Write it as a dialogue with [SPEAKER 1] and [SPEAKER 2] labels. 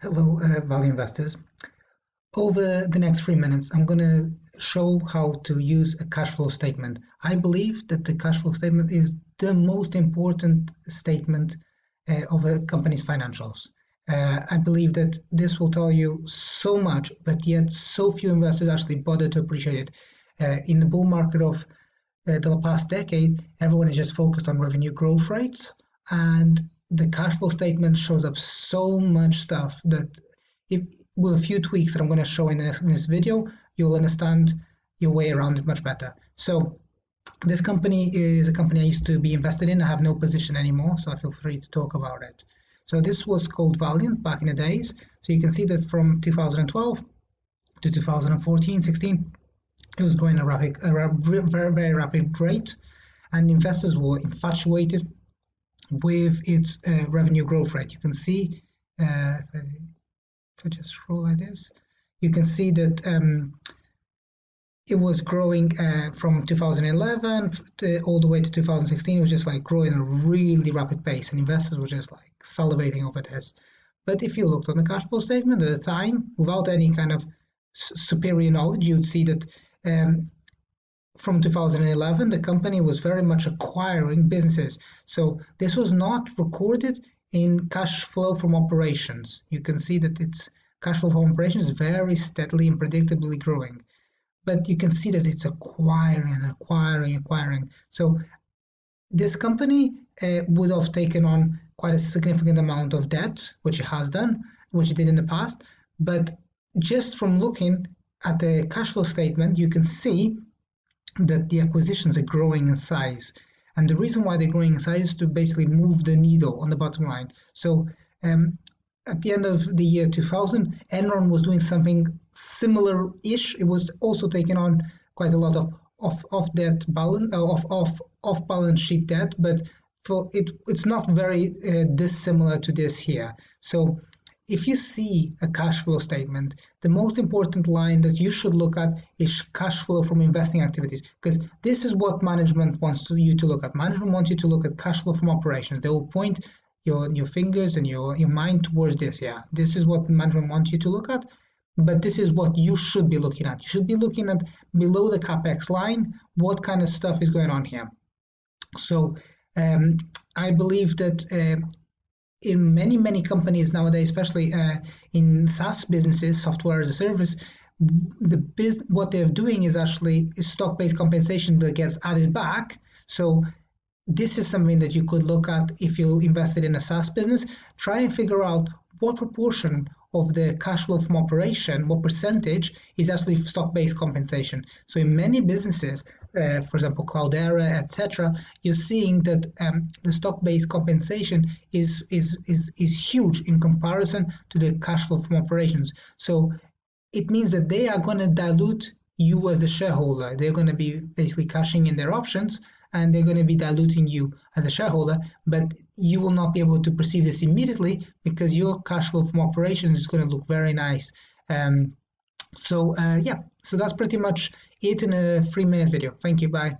[SPEAKER 1] Hello, value investors. Over the next 3 minutes, I'm going to show how to use a cash flow statement. I believe that the cash flow statement is the most important statement of a company's financials. I believe that this will tell you so much, but yet so few investors actually bother to appreciate it. In the bull market of the past decade, everyone is just focused on revenue growth rates, and the cash flow statement shows up so much stuff that if with a few tweaks that I'm going to show in this video, you'll understand your way around it much better. So this company is a company I used to be invested in. I have no position anymore, so I feel free to talk about it. So this was called Valeant back in the days. So you can see that from 2012 to 2014, 16, it was growing at a very, very rapid rate, and investors were infatuated with its revenue growth rate. You can see, if I just scroll like this, you can see that it was growing from 2011 all the way to 2016. It was just like growing at a really rapid pace, and investors were just like salivating over this. But if you looked on the cash flow statement at the time, without any kind of superior knowledge, you'd see that from 2011, the company was very much acquiring businesses. So this was not recorded in cash flow from operations. You can see that its cash flow from operations is very steadily and predictably growing. But you can see that it's acquiring and acquiring. So this company would have taken on quite a significant amount of debt, which it has done, which it did in the past. But just from looking at the cash flow statement, you can see that the acquisitions are growing in size. And the reason why they're growing in size is to basically move the needle on the bottom line. So at the end of the year 2000, Enron was doing something similar-ish. It was also taking on quite a lot of off-debt balance, off-balance sheet debt, but it's not very dissimilar to this here. So if you see a cash flow statement, the most important line that you should look at is cash flow from investing activities, because this is what management wants you to look at. Management wants you to look at cash flow from operations. They will point your fingers and your mind towards this. Yeah, this is what management wants you to look at, but this is what you should be looking at. You should be looking at below the capex line, what kind of stuff is going on here. So I believe that in many companies nowadays, especially in SaaS businesses, software as a service, what they're doing is actually stock-based compensation that gets added back. So this is something that you could look at if you invested in a SaaS business. Try and figure out what proportion of the cash flow from operation, what percentage is actually stock-based compensation. So in many businesses, for example, Cloudera, etc., you're seeing that the stock-based compensation is huge in comparison to the cash flow from operations. So it means that they are going to dilute you as a shareholder. They're going to be basically cashing in their options, and they're going to be diluting you as a shareholder, but you will not be able to perceive this immediately because your cash flow from operations is going to look very nice. So that's pretty much it in a 3-minute video. Thank you. Bye.